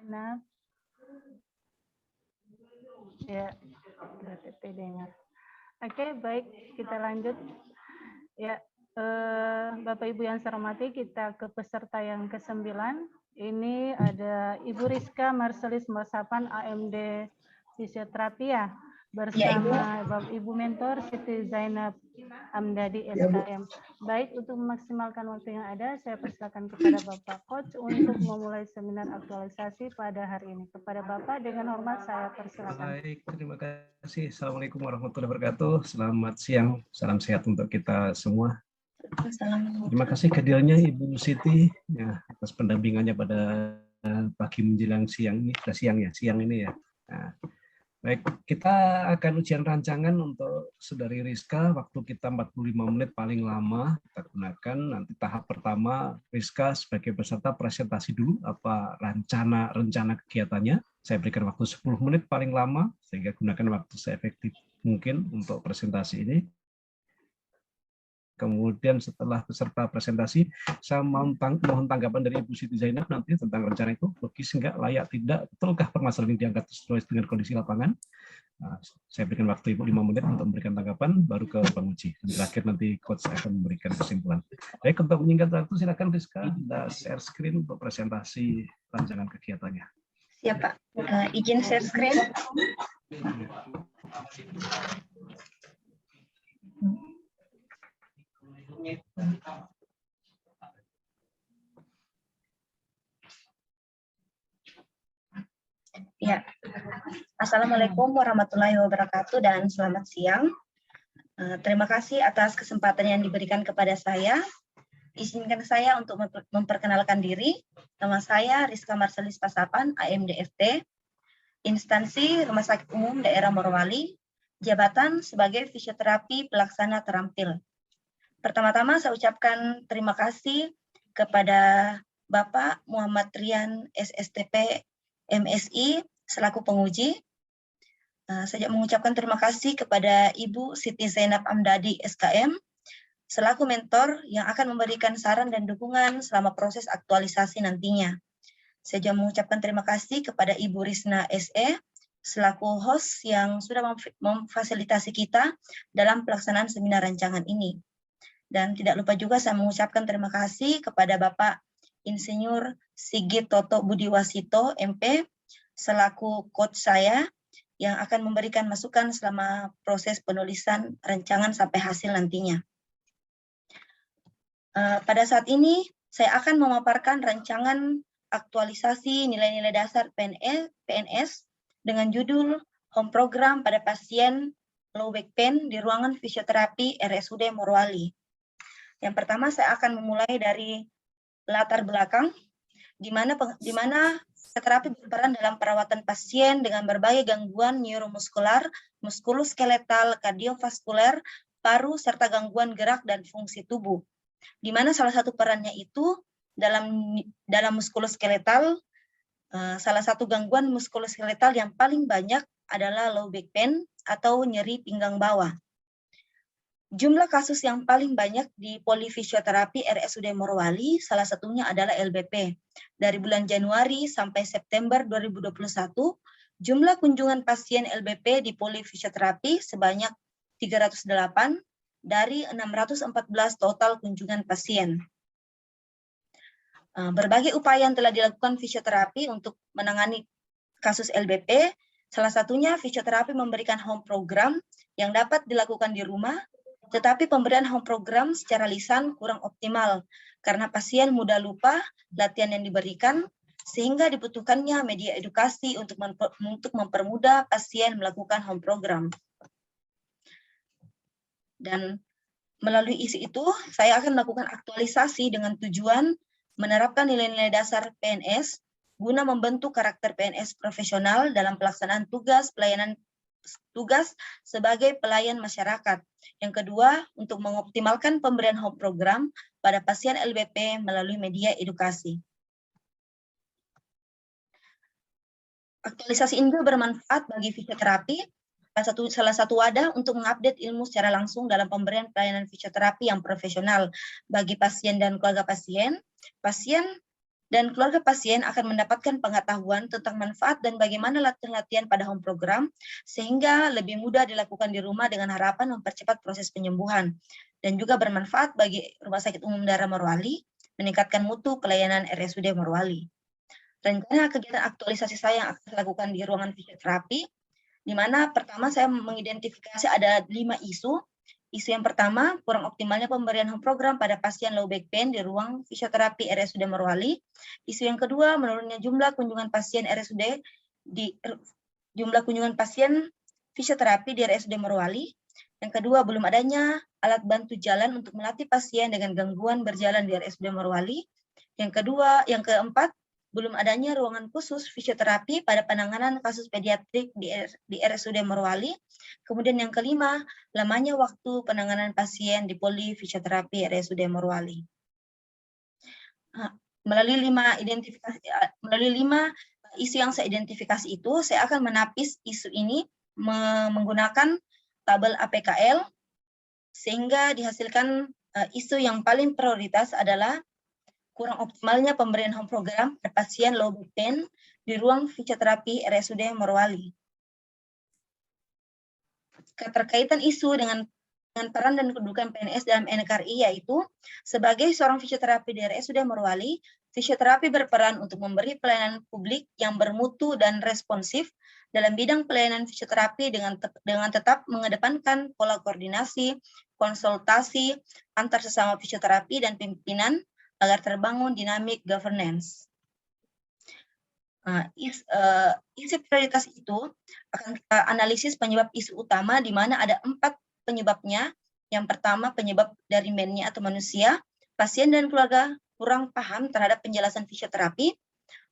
Nah, ya, berarti dengar. Oke, baik, kita lanjut. Ya, Bapak Ibu yang saya hormati, kita ke peserta yang ke-9. Ini ada Ibu Rizka Marselis Masapan, AMD Fisioterapi ya, bersama Bapak Ibu Mentor Siti Zainab Amdadi SKM. Baik, untuk memaksimalkan waktu yang ada, saya persilakan kepada Bapak Coach untuk memulai seminar aktualisasi pada hari ini. Kepada Bapak, dengan hormat saya persilakan. Baik, terima kasih. Assalamualaikum warahmatullahi wabarakatuh. Selamat siang, salam sehat untuk kita semua. Terima kasih kehadirannya Ibu Siti ya, atas pendampingannya pada pagi menjelang siang ini, siang ini ya. Nah, baik, kita akan ujian rancangan untuk Saudari Rizka, waktu kita 45 menit paling lama kita gunakan. Nanti tahap pertama, Rizka sebagai peserta presentasi dulu apa rencana kegiatannya. Saya berikan waktu 10 menit paling lama, sehingga gunakan waktu seefektif mungkin untuk presentasi ini. Kemudian setelah peserta presentasi, saya mohon tanggapan dari Ibu Siti Zainab nanti tentang rencana itu, logis enggak, layak tidak, betulkah permasalahan yang diangkat sesuai dengan kondisi lapangan. Nah, saya berikan waktu Ibu 5 menit untuk memberikan tanggapan, baru ke penguji. Dan terakhir nanti coach akan memberikan kesimpulan. Baik, untuk menyingkat waktu, silakan Rizka, Anda share screen untuk presentasi rancangan kegiatannya. Siap Pak, izin share screen. Ya, Assalamualaikum warahmatullahi wabarakatuh dan selamat siang. Terima kasih atas kesempatan yang diberikan kepada saya. Izinkan saya untuk memperkenalkan diri. Nama saya Rizka Marselis Pasapan, AMDFT, instansi Rumah Sakit Umum Daerah Morowali, jabatan sebagai fisioterapi pelaksana terampil. Pertama-tama saya ucapkan terima kasih kepada Bapak Muhammad Rian SSTP MSI selaku penguji. Saya mengucapkan terima kasih kepada Ibu Siti Zainab Amdadi SKM selaku mentor yang akan memberikan saran dan dukungan selama proses aktualisasi nantinya. Saya juga mengucapkan terima kasih kepada Ibu Risna SE selaku host yang sudah memfasilitasi kita dalam pelaksanaan seminar rancangan ini. Dan tidak lupa juga saya mengucapkan terima kasih kepada Bapak Insinyur Sigit Toto Budiwasito MP selaku coach saya yang akan memberikan masukan selama proses penulisan rancangan sampai hasil nantinya. Pada saat ini saya akan memaparkan rancangan aktualisasi nilai-nilai dasar PNS dengan judul Home Program pada pasien low back pain di ruangan fisioterapi RSUD Morowali. Yang pertama saya akan memulai dari latar belakang, di mana fisioterapi berperan dalam perawatan pasien dengan berbagai gangguan neuromuskular, muskuloskeletal, kardiovaskuler, paru, serta gangguan gerak dan fungsi tubuh. Di mana salah satu perannya itu dalam muskuloskeletal, salah satu gangguan muskuloskeletal yang paling banyak adalah low back pain atau nyeri pinggang bawah. Jumlah kasus yang paling banyak di polifisioterapi RSUD Morowali salah satunya adalah LBP. Dari bulan Januari sampai September 2021, jumlah kunjungan pasien LBP di polifisioterapi sebanyak 308 dari 614 total kunjungan pasien. Berbagai upaya yang telah dilakukan fisioterapi untuk menangani kasus LBP, salah satunya fisioterapi memberikan home program yang dapat dilakukan di rumah. Tetapi pemberian home program secara lisan kurang optimal karena pasien mudah lupa latihan yang diberikan, sehingga dibutuhkannya media edukasi untuk mempermudah pasien melakukan home program. Dan melalui isi itu, saya akan melakukan aktualisasi dengan tujuan menerapkan nilai-nilai dasar PNS guna membentuk karakter PNS profesional dalam pelaksanaan tugas sebagai pelayan masyarakat. Yang kedua, untuk mengoptimalkan pemberian home program pada pasien LBP melalui media edukasi. Aktualisasi ini bermanfaat bagi fisioterapi, salah satu wadah untuk mengupdate ilmu secara langsung dalam pemberian pelayanan fisioterapi yang profesional bagi pasien dan keluarga pasien. Pasien dan keluarga pasien akan mendapatkan pengetahuan tentang manfaat dan bagaimana latihan-latihan pada home program, sehingga lebih mudah dilakukan di rumah dengan harapan mempercepat proses penyembuhan, dan juga bermanfaat bagi Rumah Sakit Umum Daerah Morowali, meningkatkan mutu pelayanan RSUD Morowali. Rencana kegiatan aktualisasi saya yang akan dilakukan di ruangan fisioterapi, di mana pertama saya mengidentifikasi ada 5 isu. Isu yang pertama, kurang optimalnya pemberian home program pada pasien low back pain di ruang fisioterapi RSUD Morowali. Isu yang kedua, menurunnya jumlah kunjungan pasien fisioterapi di RSUD Morowali. Yang kedua, belum adanya alat bantu jalan untuk melatih pasien dengan gangguan berjalan di RSUD Morowali. Yang keempat, belum adanya ruangan khusus fisioterapi pada penanganan kasus pediatrik di RSUD Morowali. Kemudian yang kelima, lamanya waktu penanganan pasien di poli fisioterapi RSUD Morowali. Melalui 5 isu yang saya identifikasi itu, saya akan menapis isu ini menggunakan tabel APKL, sehingga dihasilkan isu yang paling prioritas adalah kurang optimalnya pemberian home program pada pasien low back pain di ruang fisioterapi RSUD Morowali. Keterkaitan isu dengan peran dan kedudukan PNS dalam NKRI, yaitu sebagai seorang fisioterapi di RSUD Morowali, fisioterapi berperan untuk memberi pelayanan publik yang bermutu dan responsif dalam bidang pelayanan fisioterapi dengan tetap mengedepankan pola koordinasi, konsultasi antar sesama fisioterapi dan pimpinan agar terbangun dinamik governance. Isu prioritas itu akan kita analisis penyebab isu utama, di mana ada 4 penyebabnya. Yang pertama, penyebab dari man-nya atau manusia, pasien dan keluarga kurang paham terhadap penjelasan fisioterapi.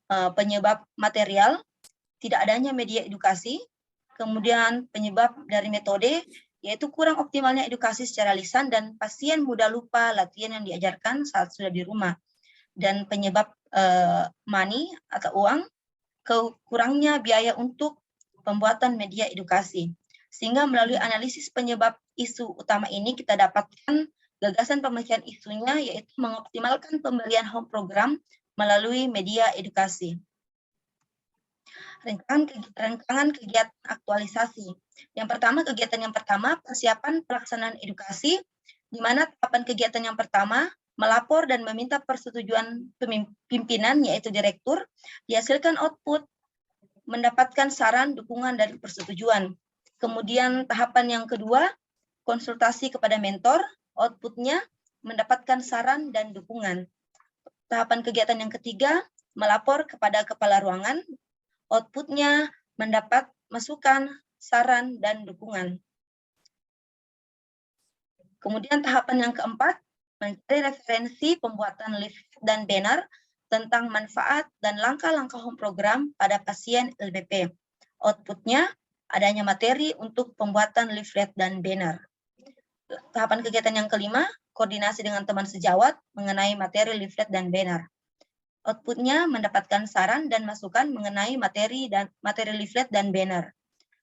Penyebab material, tidak adanya media edukasi. Kemudian penyebab dari metode, yaitu kurang optimalnya edukasi secara lisan dan pasien mudah lupa latihan yang diajarkan saat sudah di rumah. Dan penyebab money atau uang, kurangnya biaya untuk pembuatan media edukasi. Sehingga melalui analisis penyebab isu utama ini kita dapatkan gagasan pemikiran isunya, yaitu mengoptimalkan pemberian home program melalui media edukasi. Rangkaian kegiatan aktualisasi. Kegiatan yang pertama, persiapan pelaksanaan edukasi, di mana tahapan kegiatan yang pertama, melapor dan meminta persetujuan pimpinan, yaitu direktur, dihasilkan output, mendapatkan saran, dukungan, dan persetujuan. Kemudian tahapan yang kedua, konsultasi kepada mentor, outputnya mendapatkan saran dan dukungan. Tahapan kegiatan yang ketiga, melapor kepada kepala ruangan, outputnya mendapat masukan, saran, dan dukungan. Kemudian tahapan yang keempat, mencari referensi pembuatan leaflet dan banner tentang manfaat dan langkah-langkah home program pada pasien LBP. Outputnya, adanya materi untuk pembuatan leaflet dan banner. Tahapan kegiatan yang kelima, koordinasi dengan teman sejawat mengenai materi leaflet dan banner. Outputnya mendapatkan saran dan masukan mengenai materi leaflet dan banner.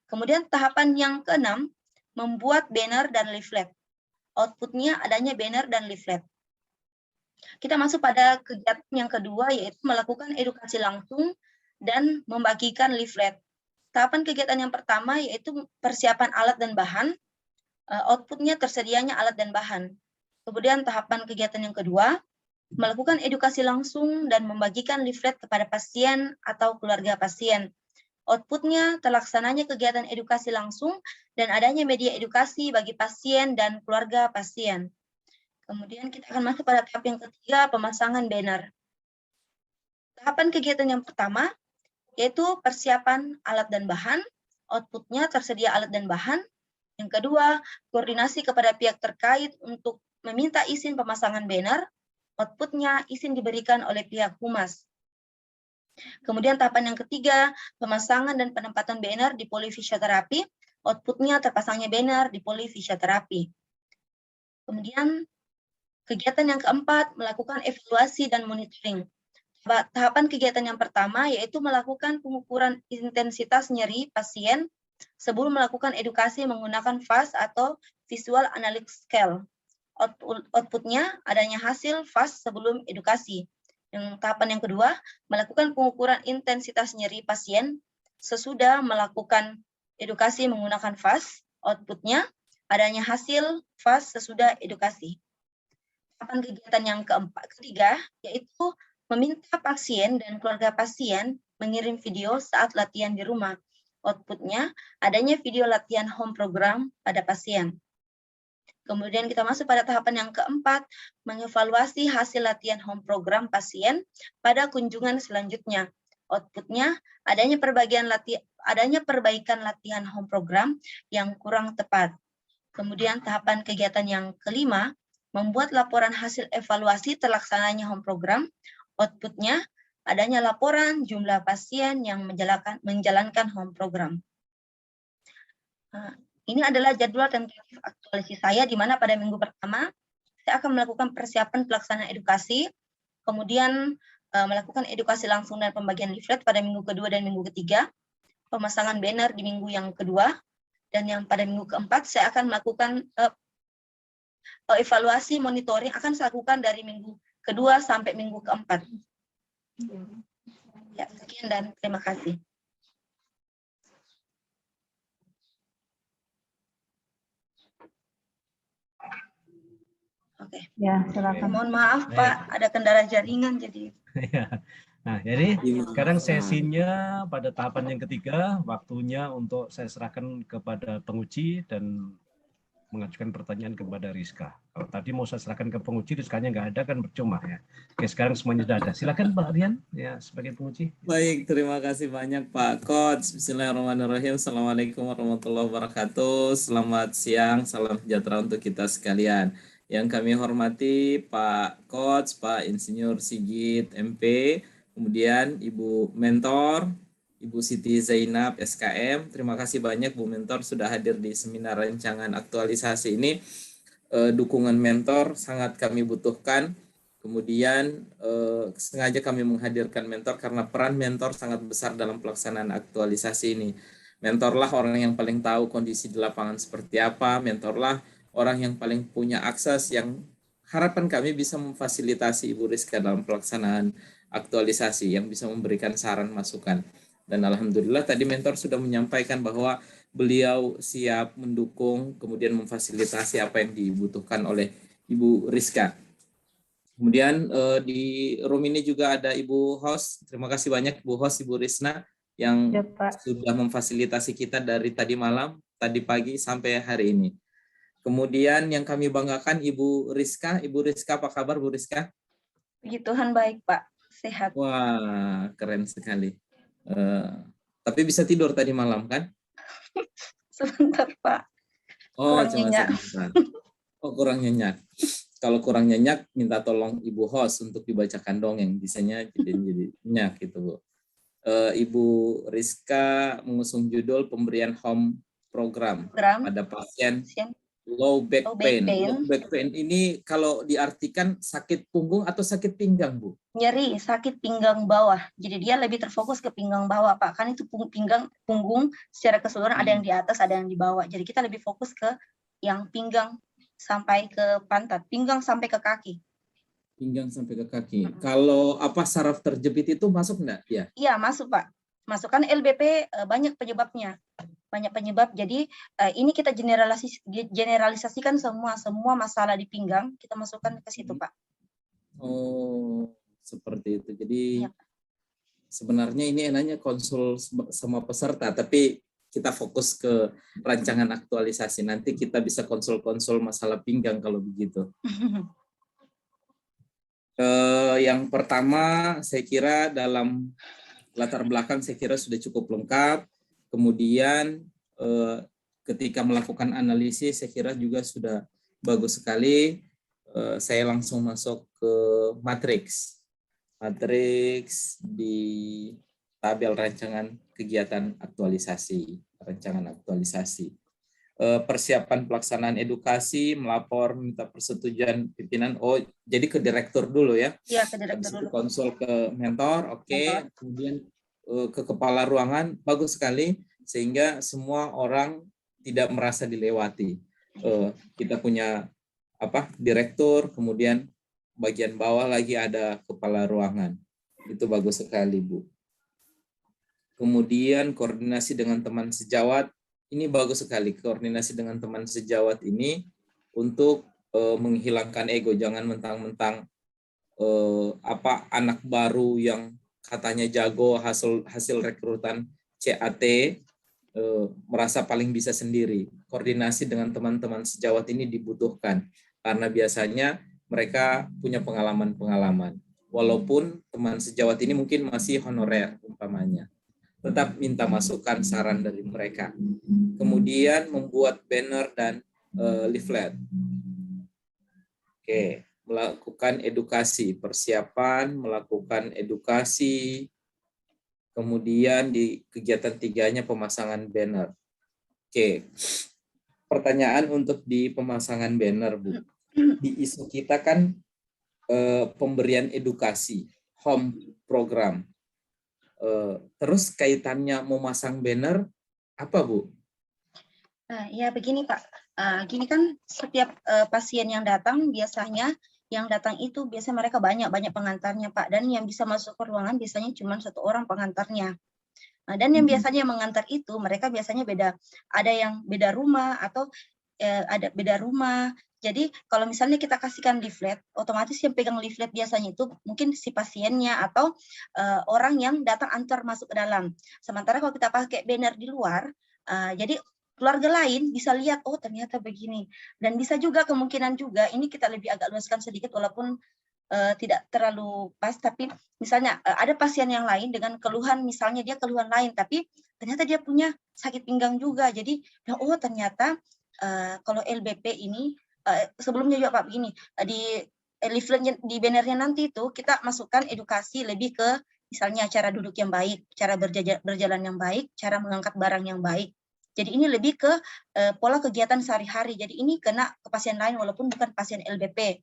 Kemudian tahapan yang keenam, membuat banner dan leaflet. Outputnya adanya banner dan leaflet. Kita masuk pada kegiatan yang kedua, yaitu melakukan edukasi langsung dan membagikan leaflet. Tahapan kegiatan yang pertama yaitu persiapan alat dan bahan. Outputnya tersedianya alat dan bahan. Kemudian tahapan kegiatan yang kedua, melakukan edukasi langsung dan membagikan leaflet kepada pasien atau keluarga pasien. Outputnya terlaksananya kegiatan edukasi langsung dan adanya media edukasi bagi pasien dan keluarga pasien. Kemudian kita akan masuk pada tahap yang ketiga, pemasangan banner. Tahapan kegiatan yang pertama yaitu persiapan alat dan bahan. Outputnya tersedia alat dan bahan. Yang kedua, koordinasi kepada pihak terkait untuk meminta izin pemasangan banner. Outputnya izin diberikan oleh pihak humas. Kemudian tahapan yang ketiga, pemasangan dan penempatan banner di poli fisioterapi. Outputnya terpasangnya banner di poli fisioterapi. Kemudian kegiatan yang keempat, melakukan evaluasi dan monitoring. Tahapan kegiatan yang pertama yaitu melakukan pengukuran intensitas nyeri pasien sebelum melakukan edukasi menggunakan VAS atau Visual Analytic Scale. Outputnya adanya hasil VAS sebelum edukasi. Tahapan yang kedua, melakukan pengukuran intensitas nyeri pasien sesudah melakukan edukasi menggunakan FAST. Outputnya, adanya hasil FAST sesudah edukasi. Tahapan kegiatan yang ketiga, yaitu meminta pasien dan keluarga pasien mengirim video saat latihan di rumah. Outputnya, adanya video latihan home program pada pasien. Kemudian kita masuk pada tahapan yang keempat, mengevaluasi hasil latihan home program pasien pada kunjungan selanjutnya. Outputnya, adanya perbaikan latihan home program yang kurang tepat. Kemudian tahapan kegiatan yang kelima, membuat laporan hasil evaluasi terlaksananya home program. Outputnya, adanya laporan jumlah pasien yang menjalankan home program. Ini adalah jadwal tentatif aktualisasi saya, di mana pada minggu pertama saya akan melakukan persiapan pelaksanaan edukasi, kemudian melakukan edukasi langsung dan pembagian leaflet pada minggu kedua dan minggu ketiga, pemasangan banner di minggu yang kedua, dan yang pada minggu keempat saya akan melakukan evaluasi monitoring, akan saya lakukan dari minggu kedua sampai minggu keempat. Ya, sekian dan terima kasih. Oke. Ya, silakan. Mohon maaf Pak, ada kendala jaringan jadi. Nah, jadi sekarang sesinya pada tahapan yang ketiga, waktunya untuk saya serahkan kepada penguji dan mengajukan pertanyaan kepada Rizka. Kalau tadi mau saya serahkan ke penguji, Rizkanya nggak ada kan percuma ya. Oke, sekarang semuanya sudah ada. Silakan Pak Rian ya sebagai penguji. Baik, terima kasih banyak Pak Coach. Bismillahirrahmanirrahim. Assalamualaikum warahmatullahi wabarakatuh. Selamat siang, salam sejahtera untuk kita sekalian. Yang kami hormati Pak Coach, Pak Insinyur Sigit MP, kemudian Ibu Mentor, Ibu Siti Zainab SKM. Terima kasih banyak Bu Mentor sudah hadir di seminar rancangan aktualisasi ini. Dukungan mentor sangat kami butuhkan. Kemudian sengaja kami menghadirkan mentor karena peran mentor sangat besar dalam pelaksanaan aktualisasi ini. Mentorlah orang yang paling tahu kondisi di lapangan seperti apa, mentorlah orang yang paling punya akses, yang harapan kami bisa memfasilitasi Ibu Rizka dalam pelaksanaan aktualisasi, yang bisa memberikan saran masukan. Dan alhamdulillah tadi mentor sudah menyampaikan bahwa beliau siap mendukung, kemudian memfasilitasi apa yang dibutuhkan oleh Ibu Rizka. Kemudian di room ini juga ada Ibu Host. Terima kasih banyak Ibu Host, Ibu Risna, yang sudah memfasilitasi kita dari tadi malam, tadi pagi sampai hari ini. Kemudian yang kami banggakan Ibu Rizka. Ibu Rizka, apa kabar Bu Rizka? Puji Tuhan baik Pak, sehat. Wah, keren sekali. Tapi bisa tidur tadi malam kan? Sebentar Pak. Oh, cuma sebentar. Oh, kurang nyenyak. Kalau kurang nyenyak, minta tolong Ibu Host untuk dibacakan dongeng. Bisanya jadi nyenyak gitu Bu. Ibu Rizka mengusung judul pemberian home program pada pasien low back pain. Low back pain ini kalau diartikan sakit punggung atau sakit pinggang, Bu? Nyeri, sakit pinggang bawah. Jadi dia lebih terfokus ke pinggang bawah, Pak. Kan itu punggung secara keseluruhan ada yang di atas, ada yang di bawah. Jadi kita lebih fokus ke yang pinggang sampai ke pantat, pinggang sampai ke kaki. Pinggang sampai ke kaki. Kalau apa saraf terjepit itu masuk enggak? Ya. Iya, masuk, Pak. Masukkan LBP banyak penyebabnya. Banyak penyebab. Jadi ini kita generalisasikan semua masalah di pinggang, kita masukkan ke situ, Pak. Oh, seperti itu. Jadi ya, sebenarnya ini enaknya konsul sama peserta, tapi kita fokus ke rancangan aktualisasi. Nanti kita bisa konsul-konsul masalah pinggang kalau begitu. Yang pertama, saya kira dalam latar belakang saya kira sudah cukup lengkap. Kemudian ketika melakukan analisis saya kira juga sudah bagus sekali. Saya langsung masuk ke matriks di tabel rancangan kegiatan aktualisasi, rancangan aktualisasi. Persiapan pelaksanaan edukasi, melapor, minta persetujuan pimpinan. Oh, jadi ke direktur dulu ya? Iya, ke direktur dulu. Konsul ke mentor, oke. Kemudian ke kepala ruangan, bagus sekali, sehingga semua orang tidak merasa dilewati. Kita punya direktur, kemudian bagian bawah lagi ada kepala ruangan. Itu bagus sekali, Bu. Kemudian koordinasi dengan teman sejawat, ini bagus sekali. Koordinasi dengan teman sejawat ini untuk menghilangkan ego. Jangan mentang-mentang anak baru yang katanya jago hasil rekrutan CAT merasa paling bisa sendiri. Koordinasi dengan teman-teman sejawat ini dibutuhkan karena biasanya mereka punya pengalaman-pengalaman. Walaupun teman sejawat ini mungkin masih honorer umpamanya. Tetap minta masukan saran dari mereka. Kemudian membuat banner dan leaflet. Oke, melakukan edukasi, persiapan, melakukan edukasi. Kemudian di kegiatan 3-nya pemasangan banner. Oke, pertanyaan untuk di pemasangan banner, Bu. Di isu kita kan pemberian edukasi, home program. Terus kaitannya memasang banner apa, Bu? Ya begini Pak, gini kan setiap pasien yang datang biasanya yang datang itu biasanya mereka banyak pengantarnya Pak, dan yang bisa masuk ke ruangan biasanya cuma 1 orang pengantarnya. Nah, dan yang biasanya mengantar itu mereka biasanya beda, ada yang beda rumah atau ada beda rumah. Jadi kalau misalnya kita kasihkan leaflet, otomatis yang pegang leaflet biasanya itu mungkin si pasiennya atau orang yang datang antar masuk ke dalam. Sementara kalau kita pakai banner di luar, jadi keluarga lain bisa lihat, oh ternyata begini. Dan bisa juga kemungkinan juga, ini kita lebih agak luaskan sedikit walaupun tidak terlalu pas, tapi misalnya ada pasien yang lain dengan keluhan, misalnya dia keluhan lain, tapi ternyata dia punya sakit pinggang juga. Jadi, oh ternyata kalau LBP ini, sebelumnya juga Pak begini, di leafletnya, di bannernya nanti itu kita masukkan edukasi lebih ke misalnya cara duduk yang baik, cara berjalan yang baik, cara mengangkat barang yang baik. Jadi ini lebih ke pola kegiatan sehari-hari. Jadi ini kena ke pasien lain walaupun bukan pasien LBP.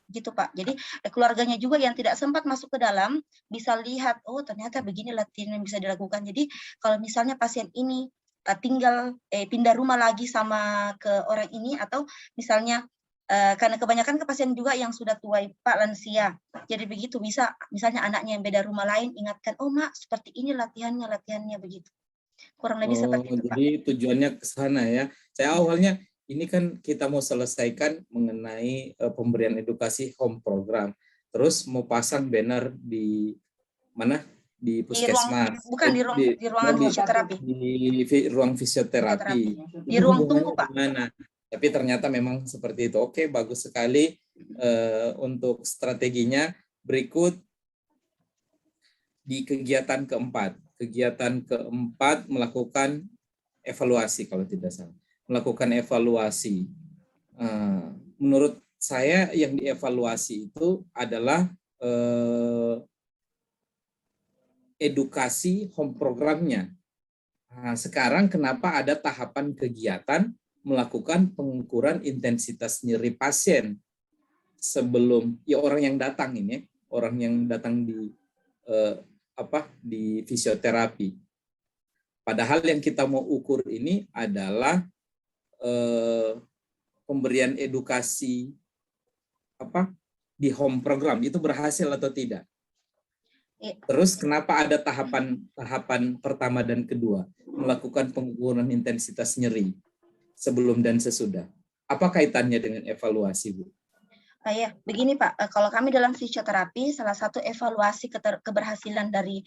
Gitu Pak. Jadi keluarganya juga yang tidak sempat masuk ke dalam bisa lihat, oh ternyata begini latihan yang bisa dilakukan. Jadi kalau misalnya pasien ini tinggal pindah rumah lagi sama ke orang ini, atau misalnya karena kebanyakan ke pasien juga yang sudah tua Pak, lansia. Jadi begitu, bisa misalnya anaknya yang beda rumah lain ingatkan, oh Mak seperti ini latihannya begitu. Kurang lebih seperti itu Pak. Jadi tujuannya ke sana ya. Saya awalnya ini kan kita mau selesaikan mengenai pemberian edukasi home program. Terus mau pasang banner di mana? Di puskesmas. Bukan di ruangan fisioterapi. Di ruang fisioterapi. Di ruang tunggu Pak. Mana? Tapi ternyata memang seperti itu. Oke, bagus sekali untuk strateginya. Berikut di kegiatan keempat. Kegiatan keempat melakukan evaluasi kalau tidak salah. Melakukan evaluasi. Menurut saya yang dievaluasi itu adalah edukasi home programnya. Nah, sekarang kenapa ada tahapan kegiatan melakukan pengukuran intensitas nyeri pasien sebelum ya orang yang datang ini, orang yang datang di di fisioterapi. Padahal yang kita mau ukur ini adalah pemberian edukasi di home program itu berhasil atau tidak. Terus kenapa ada tahapan pertama dan kedua melakukan pengukuran intensitas nyeri sebelum dan sesudah? Apa kaitannya dengan evaluasi, Bu? Ya, begini Pak, kalau kami dalam fisioterapi, salah satu evaluasi keberhasilan dari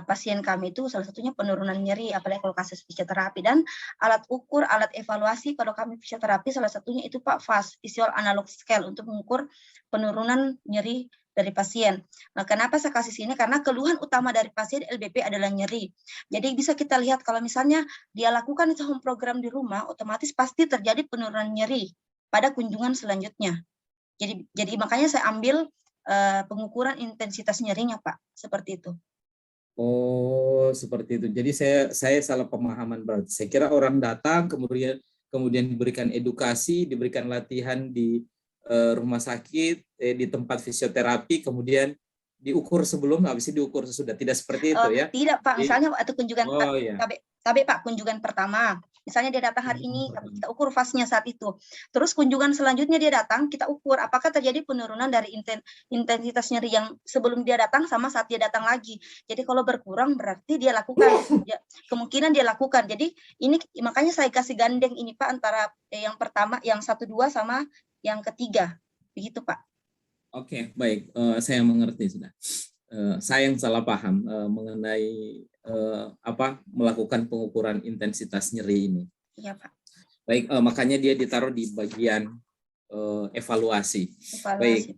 pasien kami itu salah satunya penurunan nyeri, apalagi kalau kasus fisioterapi. Dan alat ukur, alat evaluasi kalau kami fisioterapi salah satunya itu Pak FAS, Visual Analog Scale, untuk mengukur penurunan nyeri dari pasien. Nah, kenapa saya kasih sini? Karena keluhan utama dari pasien LBP adalah nyeri. Jadi bisa kita lihat kalau misalnya dia lakukan itu home program di rumah, otomatis pasti terjadi penurunan nyeri pada kunjungan selanjutnya. Jadi makanya saya ambil pengukuran intensitas nyerinya Pak, seperti itu. Oh, seperti itu. Jadi saya salah pemahaman berarti. Saya kira orang datang kemudian diberikan edukasi, diberikan latihan di rumah sakit, di tempat fisioterapi, kemudian diukur sebelum, habis itu diukur sesudah. Tidak seperti itu ya? Tidak Pak, misalnya waktu kunjungan Tapi Pak, kunjungan pertama, misalnya dia datang hari ini, kita ukur fasenya saat itu. Terus kunjungan selanjutnya dia datang, kita ukur apakah terjadi penurunan dari intensitas nyeri yang sebelum dia datang sama saat dia datang lagi. Jadi kalau berkurang berarti dia lakukan, ya, kemungkinan dia lakukan. Jadi ini makanya saya kasih gandeng ini Pak antara yang pertama, yang 1, 2 sama yang ketiga. Begitu Pak. Oke, baik. Saya mengerti sudah. Saya yang salah paham mengenai melakukan pengukuran intensitas nyeri ini. Iya Pak. Baik, makanya dia ditaruh di bagian evaluasi. Baik,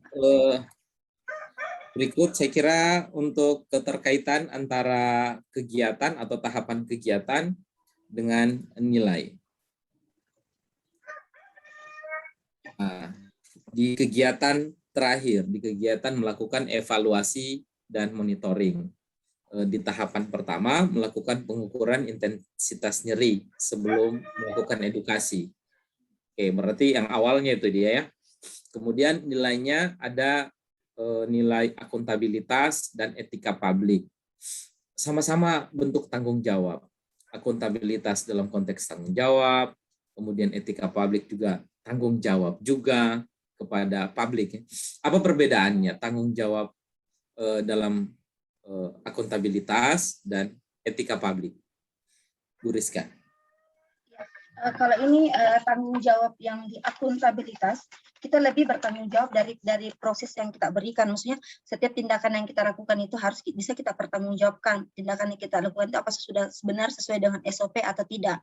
berikut saya kira untuk keterkaitan antara kegiatan atau tahapan kegiatan dengan nilai. Nah, di kegiatan terakhir, di kegiatan melakukan evaluasi dan monitoring. Di tahapan pertama melakukan pengukuran intensitas nyeri sebelum melakukan edukasi. Oke, berarti yang awalnya itu dia ya. Kemudian nilainya ada nilai akuntabilitas dan etika publik. Sama-sama bentuk tanggung jawab. Akuntabilitas dalam konteks tanggung jawab, kemudian etika publik juga tanggung jawab juga kepada publik. Apa perbedaannya tanggung jawab dalam akuntabilitas dan etika publik? Bu Rizka. Kalau ini tanggung jawab yang di akuntabilitas, kita lebih bertanggung jawab dari proses yang kita berikan. Maksudnya setiap tindakan yang kita lakukan itu harus bisa kita pertanggungjawabkan. Tindakan yang kita lakukan itu apa sudah benar sesuai dengan SOP atau tidak.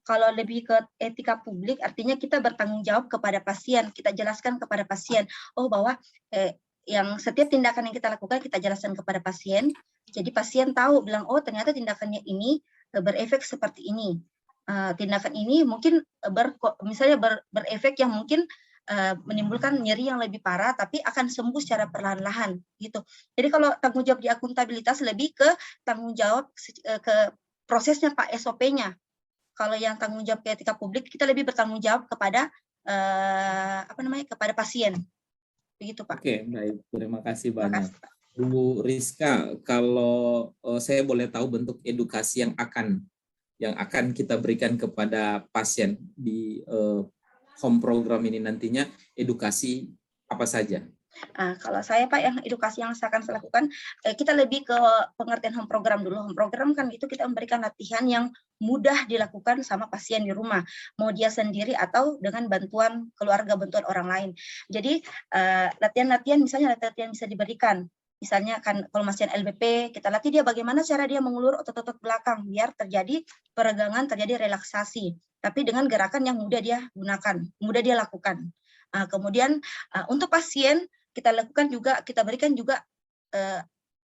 Kalau lebih ke etika publik, artinya kita bertanggung jawab kepada pasien. Kita jelaskan kepada pasien, bahwa yang setiap tindakan yang kita lakukan kita jelaskan kepada pasien. Jadi pasien tahu, bilang, ternyata tindakannya ini berefek seperti ini. Tindakan ini mungkin misalnya berefek yang mungkin menimbulkan nyeri yang lebih parah, tapi akan sembuh secara perlahan-lahan gitu. Jadi kalau tanggung jawab di akuntabilitas lebih ke tanggung jawab ke prosesnya Pak, SOP-nya. Kalau yang tanggung jawab ke etika publik, kita lebih bertanggung jawab kepada kepada pasien. Begitu Pak. Oke, baik. Terima kasih banyak. Bu Rizka, kalau saya boleh tahu bentuk edukasi yang akan kita berikan kepada pasien di home program ini nantinya, edukasi apa saja? Kalau saya Pak, yang edukasi yang saya akan lakukan, kita lebih ke pengertian home program dulu. Home program kan itu kita memberikan latihan yang mudah dilakukan sama pasien di rumah, mau dia sendiri atau dengan bantuan keluarga, bantuan orang lain. Jadi latihan-latihan misalnya latihan bisa diberikan. Misalnya kan kalau pasien LBP, kita latih dia bagaimana cara dia mengulur otot-otot belakang biar terjadi peregangan, terjadi relaksasi. Tapi dengan gerakan yang mudah dia gunakan, mudah dia lakukan. Kemudian untuk pasien kita berikan juga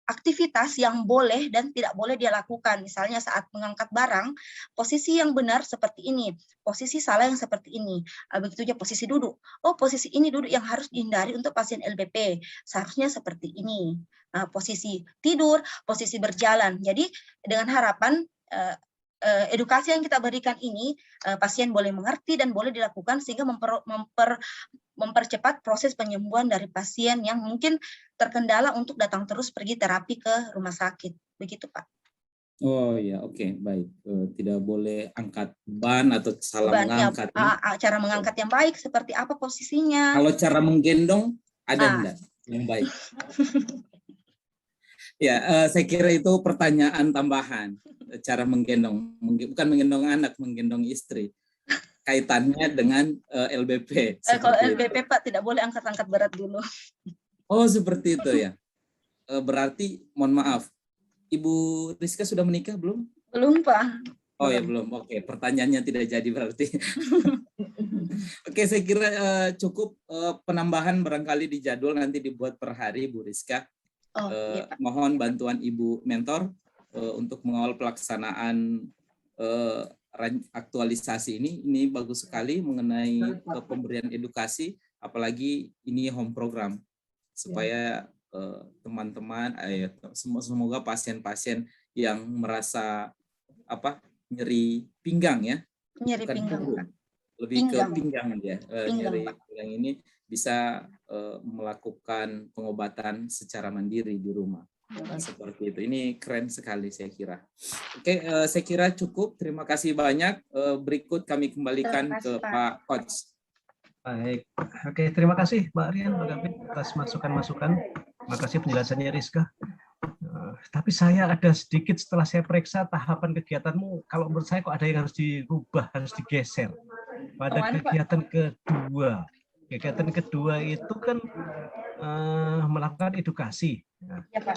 aktivitas yang boleh dan tidak boleh dia lakukan. Misalnya saat mengangkat barang, posisi yang benar seperti ini, posisi salah yang seperti ini. Begitu juga posisi duduk. Posisi ini duduk yang harus dihindari untuk pasien LBP. Seharusnya seperti ini. Posisi tidur, posisi berjalan. Jadi dengan harapan edukasi yang kita berikan ini pasien boleh mengerti dan boleh dilakukan sehingga mempercepat proses penyembuhan dari pasien yang mungkin terkendala untuk datang terus pergi terapi ke rumah sakit. Begitu Pak. Oh ya, oke, baik. Tidak boleh angkat ban atau salah mengangkat. Cara mengangkat yang baik seperti apa posisinya. Kalau cara menggendong ada enggak yang baik? Ya, saya kira itu pertanyaan tambahan. Cara menggendong, bukan menggendong anak, menggendong istri. Kaitannya dengan LBP. Kalau LBP Pak tidak boleh angkat-angkat berat dulu. Oh, seperti itu ya. Berarti, mohon maaf, Ibu Rizka sudah menikah belum? Belum Pak. Oh ya belum. Oke, pertanyaannya tidak jadi berarti. Oke, saya kira cukup penambahan barangkali di jadwal nanti dibuat per hari, Bu Rizka. Iya, Pak. Mohon bantuan Ibu Mentor untuk mengawal pelaksanaan aktualisasi ini bagus sekali mengenai pemberian edukasi, apalagi ini home program supaya teman-teman semoga pasien-pasien yang merasa nyeri pinggang ya, nyeri pinggang, lebih ke pinggang aja, nyeri pinggang ini bisa melakukan pengobatan secara mandiri di rumah. Nah, seperti itu. Ini keren sekali saya kira. Oke, saya kira cukup. Terima kasih banyak. Berikut kami kembalikan Terima kasih, ke Pak. Pak Coach. Baik, oke, terima kasih Mbak Rian, Mbak Gavin atas masukan-masukan. Terima kasih penjelasannya Rizka. Tapi saya ada sedikit setelah saya periksa tahapan kegiatanmu, kalau menurut saya kok ada yang harus dirubah, harus digeser. Pada kegiatan kedua. Kegiatan kedua itu kan melakukan edukasi. Nah, Ya, Pak.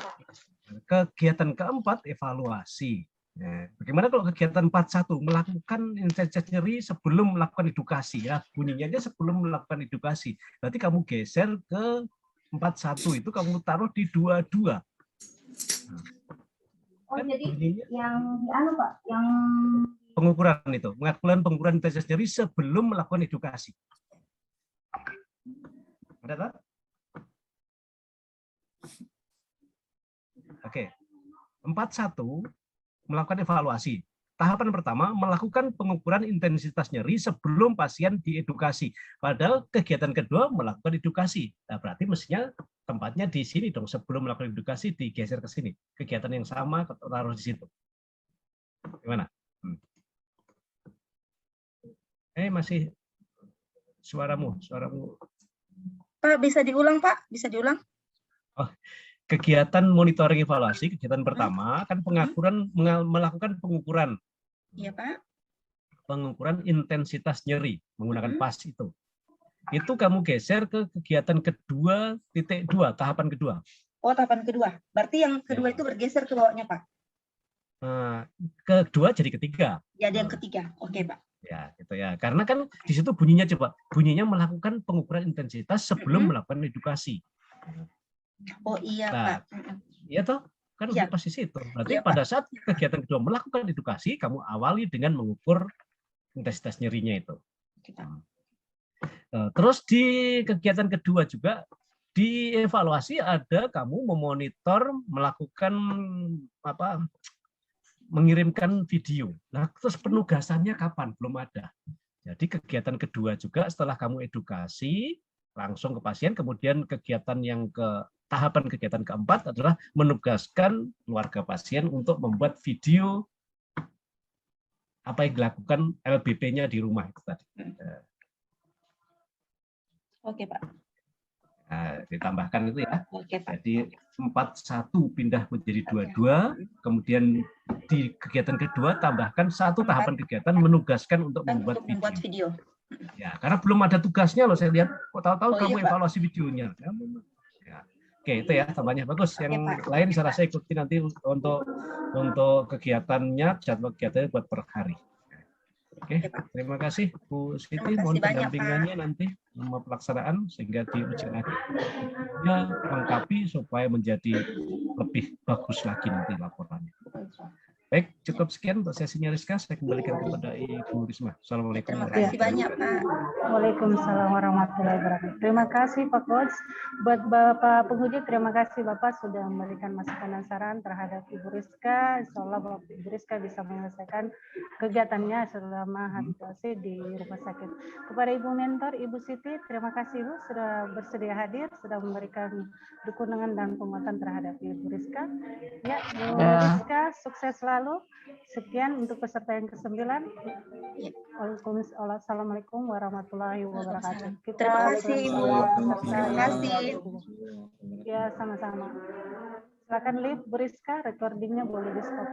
kegiatan keempat evaluasi. Nah, bagaimana kalau kegiatan 41 melakukan intensitas nyeri sebelum melakukan edukasi ya, bunyinya aja sebelum melakukan edukasi. Berarti kamu geser ke 41 itu kamu taruh di 22. Oh, Kan jadi bunyinya yang Pak, yang pengukuran itu, pengukuran intensitas nyeri sebelum melakukan edukasi. Ada tak? Oke. 41 melakukan evaluasi. Tahapan pertama, melakukan pengukuran intensitas nyeri sebelum pasien diedukasi. Padahal kegiatan kedua melakukan edukasi. Nah, berarti mestinya tempatnya di sini dong. Sebelum melakukan edukasi, digeser ke sini. Kegiatan yang sama, taruh di situ. Gimana? Masih suaramu. Pak, bisa diulang, Pak? Bisa diulang? Oh, kegiatan monitoring evaluasi, kegiatan pertama, kan melakukan pengukuran. Iya, Pak. Pengukuran intensitas nyeri menggunakan pas itu. Itu kamu geser ke kegiatan kedua, titik 2, tahapan kedua. Oh, tahapan kedua. Berarti yang kedua itu bergeser ke bawahnya, Pak? Kedua jadi ketiga. Jadi yang ketiga. Oke, Pak. Ya, gitu ya. Karena kan di situ bunyinya coba, bunyinya melakukan pengukuran intensitas sebelum melakukan edukasi. Oh iya, Nah, Pak. iya toh? Kan Iya. pas di situ. Berarti Iya, pada saat kegiatan kedua melakukan edukasi, kamu awali dengan mengukur intensitas nyerinya itu. Terus di kegiatan kedua juga dievaluasi ada kamu memonitor, melakukan mengirimkan video. Nah, terus penugasannya kapan? Belum ada. Jadi kegiatan kedua juga setelah kamu edukasi langsung ke pasien, kemudian kegiatan yang tahapan kegiatan keempat adalah menugaskan keluarga pasien untuk membuat video apa yang dilakukan LBP-nya di rumah itu tadi. Oke, Pak. Nah, ditambahkan itu ya. Oke, Pak. Jadi 41 pindah menjadi 22, kemudian di kegiatan kedua tambahkan satu tahapan kegiatan menugaskan untuk membuat video. Ya, karena belum ada tugasnya loh, saya lihat. Kok tahu-tahu kamu evaluasi videonya. Ya. Oke, itu ya tambahnya bagus. Yang lain saya rasa ikuti nanti untuk kegiatannya, jadwal kegiatannya buat per hari. Oke, terima kasih Bu Siti. Mohon pendampingannya nanti sama pelaksanaan sehingga di ujian akhirnya lengkapi supaya menjadi lebih bagus lagi nanti laporannya. Baik, cukup sekian untuk sesinya Rizka. Saya kembalikan kepada Ibu Risma. Assalamualaikum. Terima kasih banyak, Pak. Waalaikumsalam warahmatullahi wabarakatuh. Terima kasih Pak Coach. Buat Bapak penguji, terima kasih Bapak sudah memberikan masukan dan saran terhadap Ibu Rizka. Insya Allah Bapak Ibu Rizka bisa menyelesaikan kegiatannya selama habituasi di rumah sakit. Kepada Ibu Mentor, Ibu Siti, terima kasih Ibu sudah bersedia hadir, sudah memberikan dukungan dan penguatan terhadap Ibu Rizka. Ya, Bu Rizka, sukses selalu. Sekian untuk peserta yang ke-9. Assalamualaikum warahmatullahi wabarakatuh. Terima kasih, Ibu. Terima kasih. Ya, sama-sama. Silakan live, Bu Rizka, recordingnya boleh di stop.